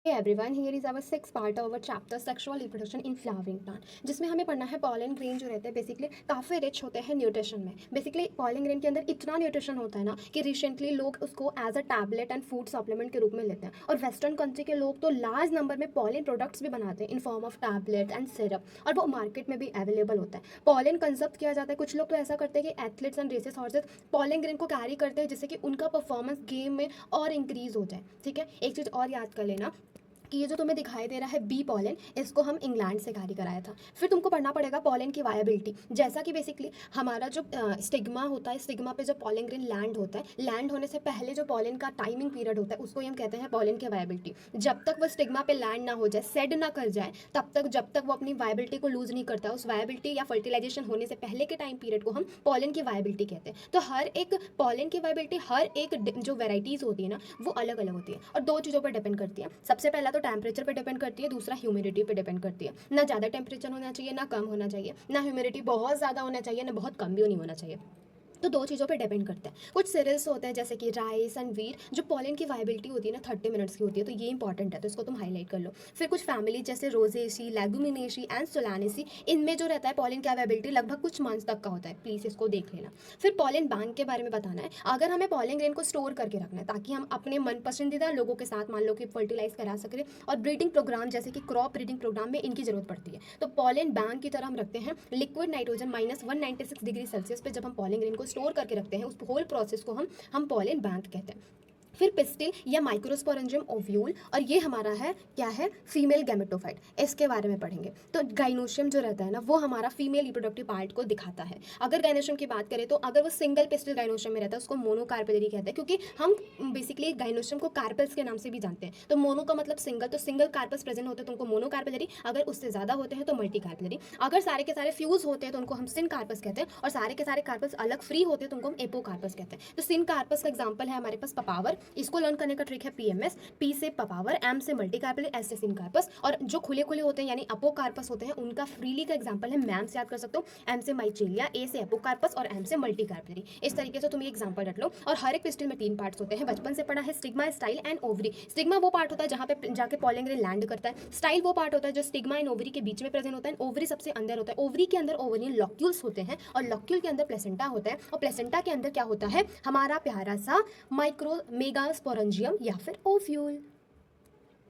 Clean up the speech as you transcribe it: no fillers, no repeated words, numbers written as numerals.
Hey everyone, here is our sixth part of our chapter sexual reproduction in flowering plant, जिसमें हमें पढ़ना है pollen grain जो रहते हैं बेसिकली काफ़ी रिच होते हैं न्यूट्रिशन में। बेसिकली पॉलन ग्रेन के अंदर इतना न्यूट्रिशन होता है ना कि रिसेंटली लोग उसको as a tablet and food supplement के रूप में लेते हैं, और वेस्टर्न कंट्री के लोग तो लार्ज नंबर में पॉलन प्रोडक्ट्स भी बनाते हैं in form of tablet and syrup, और वो मार्केट में भी अवेलेबल होता है। पॉलन कंजप्ट किया जाता है। कुछ लोग तो ऐसा करते हैं कि athletes and races horses pollen grain को कैरी करते हैं जिससे कि उनका परफॉर्मेंस गेम में और इंक्रीज हो जाए। ठीक है, एक चीज़ और याद कर लेना कि ये जो तुम्हें दिखाई दे रहा है बी पॉलन, इसको हम इंग्लैंड से कैरी कराया था। फिर तुमको पढ़ना पड़ेगा पॉलन की वायबिलिटी। जैसा कि बेसिकली हमारा जो स्टिग्मा होता है, स्टिग्मा पे जो पॉलन ग्रेन लैंड होता है, लैंड होने से पहले जो पॉलन का टाइमिंग पीरियड होता है उसको हम कहते हैं पॉलन की वायबिलिटी। जब तक वो स्टिग्मा पे लैंड ना हो जाए, सेड ना कर जाए, तब तक जब तक वो अपनी वायबिलिटी को लूज नहीं करता, उस वायबिलिटी या फर्टिलाइजेशन होने से पहले के टाइम पीरियड को हम पॉलन की वायबिलिटी कहते हैं। तो हर एक पॉलन की वायबिलिटी, हर एक जो वेराइटीज़ होती है ना, वो अलग अलग होती है और दो चीज़ों पर डिपेंड करती है। सबसे पहला तो टेम्परेचर पे डिपेंड करती है, दूसरा ह्यूमिडिटी पे डिपेंड करती है। ना ज़्यादा टेम्परेचर होना चाहिए, ना कम होना चाहिए, ना ह्यूमिडिटी बहुत ज़्यादा होना चाहिए, ना बहुत कम भी नहीं होना चाहिए। तो दो चीज़ों पे डिपेंड करता है। कुछ सीरियल्स होते हैं जैसे कि राइस एंड व्हीट, जो पॉलन की वायबिलिटी होती है ना 30 मिनट्स की होती है, तो ये इंपॉर्टेंट है, तो इसको तुम हाईलाइट कर लो। फिर कुछ फैमिली जैसे रोजेसी, लेगुमिनेसी एंड सोलानेसी, इनमें जो रहता है पॉलन की वायबिलिटी लगभग कुछ मंथ्स तक का होता है। प्लीज़ इसको देख लेना। फिर पॉलन बैंक के बारे में बताना है। अगर हमें पॉलन ग्रेन को स्टोर करके रखना है ताकि हम अपने मन पसंदीदा लोगों के साथ मान लो कि फर्टिलाइज करा सकें, और ब्रीडिंग प्रोग्राम जैसे कि क्रॉप ब्रीडिंग प्रोग्राम में इनकी जरूरत पड़ती है, तो पॉलन बैंक की तरह हम रखते हैं लिक्विड नाइट्रोजन -196 डिग्री सेल्सियस पे। जब हम पॉलन ग्रेन को स्टोर करके रखते हैं, उस होल प्रोसेस को हम पॉलन बैंक कहते हैं। फिर पिस्टिल या माइक्रोस्पोरेंजियम ओव्यूल, और ये हमारा है क्या है, फीमेल गैमेटोफाइट, इसके बारे में पढ़ेंगे। तो गाइनोशियम जो रहता है ना, वो हमारा फीमेल रिप्रोडक्टिव पार्ट को दिखाता है। अगर गाइनोशियम की बात करें तो अगर वो सिंगल पिस्टिल गाइनोशियम में रहता है उसको मोनोकार्पेलरी कहते हैं, क्योंकि हम बेसिकली गाइनोशियम को कार्पेल्स के नाम से भी जानते हैं। तो मोनो का मतलब सिंगल, तो सिंगल कार्पल्स प्रेजेंट होते हैं तो उनको मोनोकार्पेलरी, अगर उससे ज़्यादा होते हैं तो मल्टी कार्पेलरी। अगर सारे के सारे फ्यूज होते हैं तो उनको हम सिन कार्पस कहते हैं, और सारे के सारे कार्पस अलग फ्री होते हैं तो उनको हम एपो कार्पस कहते हैं। तो सिन कार्पस का एग्जाम्पल है हमारे पास पपावर, इसको लर्न करने का ट्रिक है पीएमएस। पी से पपावर, एम से मल्टीकार्पेलरी, एस से सिनकार्पस, और जो खुले खुले होते हैं यानी अपोकार्पस होते हैं उनका फ्रीली का एग्जांपल है मैम से याद कर सकते हो, एम से माइचेलिया, ए से एपोकार्पस और एम से मल्टीकार्पेलरी। इस तरीके से तुम ये एग्जांपल रख लो। और हर एक पिस्टल में 3 पार्ट्स होते हैं, बचपन से पढ़ा है, stigma, style and ovary. Stigma वो पार्ट होता है जहाँ पे जाके पॉलन ग्रेन लैंड करता है। स्टाइल वो पार्ट होता है जो स्टिग्मा एंड ओवरी के बीच में प्रेजेंट होता है। ओवरी सबसे अंदर होता है। ओवरी के अंदर ओवरियन लॉक्यूल्स होते हैं, और लॉक्यूल के अंदर प्लेसेंटा होता है, और प्लेसेंटा के अंदर क्या होता है, हमारा प्यारा सा माइक्रो मेगास्पोरेंजियम या फिर ओव्यूल।